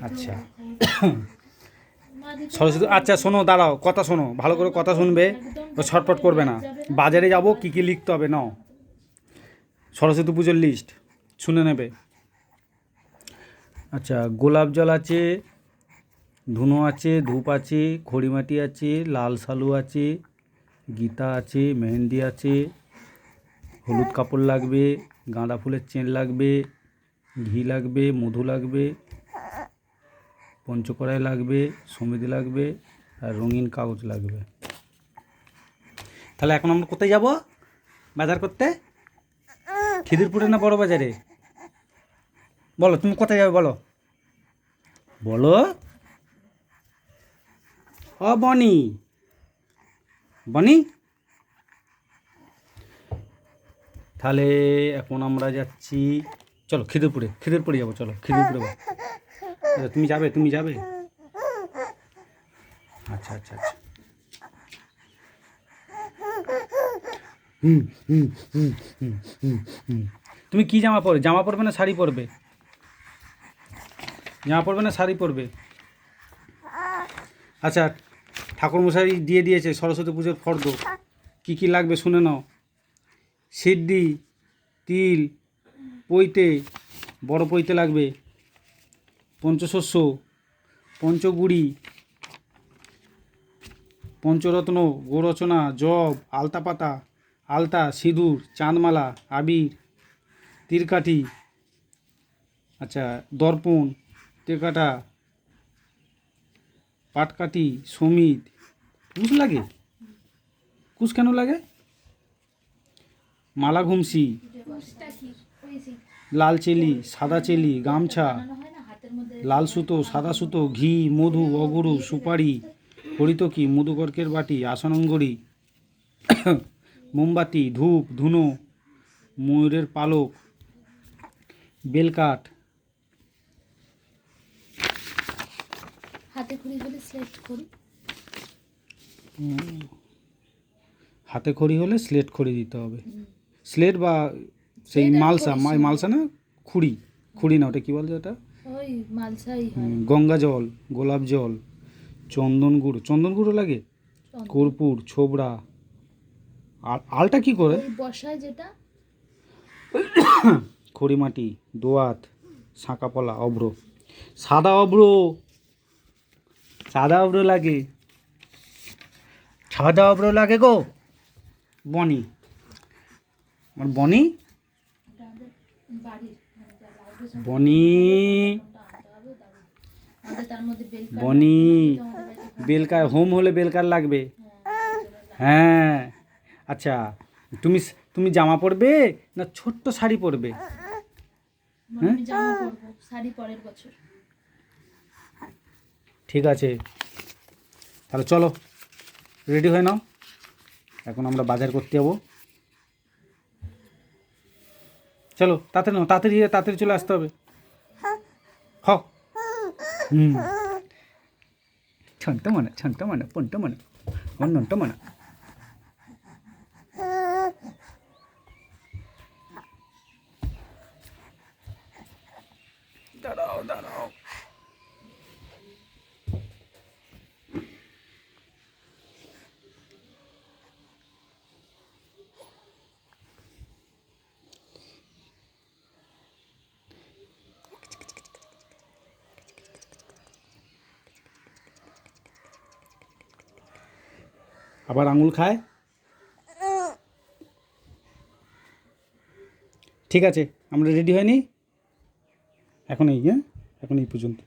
আচ্ছা সরস্বতী, আচ্ছা শোনো, দাঁড়াও, কথা শোনো, ভালো করে কথা শুনবে, ছটফট করবে না। বাজারে যাব, কী কী লিখতে হবে নাও, সরস্বতী পুজোর লিস্ট শুনে নেবে। আচ্ছা, গোলাপ জল আছে, ধুনো আছে, ধূপ আছে, খড়িমাটি আছে, লাল সালু আছে, গীতা আছে, মেহেন্দি আছে, হলুদ কাপড় লাগবে, গাঁদা ফুলের চেন লাগবে, ঘি লাগবে, মধু লাগবে, পঞ্চকড়াই লাগবে, সমিতি লাগবে, আর রঙিন কাগজ লাগবে। তাহলে এখন আমরা কোথায় যাব বাজার করতে? খিদিরপুরে না বড় বাজারে? বলো তুমি কোথায় যাবে, বলো বলো। ও বনি, বনি, তাহলে এখন আমরা যাচ্ছি, চলো খিদিরপুরে, খিদিরপুরে যাবো, চলো খিদিরপুরে যাবো। তুমি যাবে, তুমি যাবে? আচ্ছা আচ্ছা আচ্ছা। হুম হুম হুম হুম হুম হুম। তুমি কি জামা পরবে? জামা পরবে না শাড়ি পরবে? জামা পরবে না শাড়ি পরবে? আচ্ছা, ঠাকুরমশাই দিয়ে দিয়েছে সরস্বতী পুজোর ফর্দ, কী কী লাগবে শুনে নাও। সিদ্ধি, তিল, পৈতে, বড় পৈতে লাগবে, পঞ্চশস্য, পঞ্চগুড়ি, পঞ্চরত্ন, গোরচনা, জব, আলতা পাতা, আলতা, সিঁদুর, চাঁদমালা, আবির, তীরকাঠি, আচ্ছা দর্পণ, তেকাটা, পাটকাঠি, সমিত, কুশ লাগে? কুশ কেন লাগে? মালা ঘুমসি, লাল চেলি, সাদা চেলি, গামছা, লাল সুতো, সাদা সুতো, ঘি, মধু, অগুরু, সুপারি, হরিতকি, মধুকর্কের বাটি, আসনঙ্গরি, মোমবাতি, ধূপ, ধুনো, ময়ূরের পালক, বেলকাঠ, হাতে খড়ি হলে স্লেট খড়ি, হাতে খড়ি হলে স্লেট খড়ি দিতে হবে। স্লেট বা সেই মালসা, মালসা না খুঁড়ি, খুঁড়ি না, ওটা কী বলছে ওটা? ওই মালসাই হয়। গঙ্গা জল, গোলাপ জল, চন্দন গুঁড়ো, চন্দন গুঁড়ো লাগে, কর্পূর, ছোবড়া, আলটা কি করে? ওই বসায় যেটা, খড়িমাটি, দোয়াত, শাঁকাপলা, অভ্র, সাদা অভ্র, সাদা অভ্র লাগে, সাদা অভ্র লাগে গো বনি, আমার বনি, বাড়ির বনি, বনি, বেলকার হোম হলে বেলকার লাগবে। হ্যাঁ আচ্ছা, তুমি তুমি জামা পরবে না ছোট্ট শাড়ি পরবে? হ্যাঁ, জামা পরবো, শাড়ি পরের বছর। ঠিক আছে, তাহলে চলো রেডি হয়ে নাও, এখন আমরা বাজার করতে যাবো। চলো তাড়াতাড়ি নাও, তাড়াতাড়ি তাড়াতাড়ি চলে আসতে হবে। হ হুম, ছন্ট মানে, ছন্ট মানে, পন্ট মানে, অন্যন্ত মানে। দাঁড়াও দাঁড়াও, আবার আঙুল খায়। ঠিক আছে, আমরা রেডি হয়নি এখন, এই হ্যাঁ, এখন এই পর্যন্ত।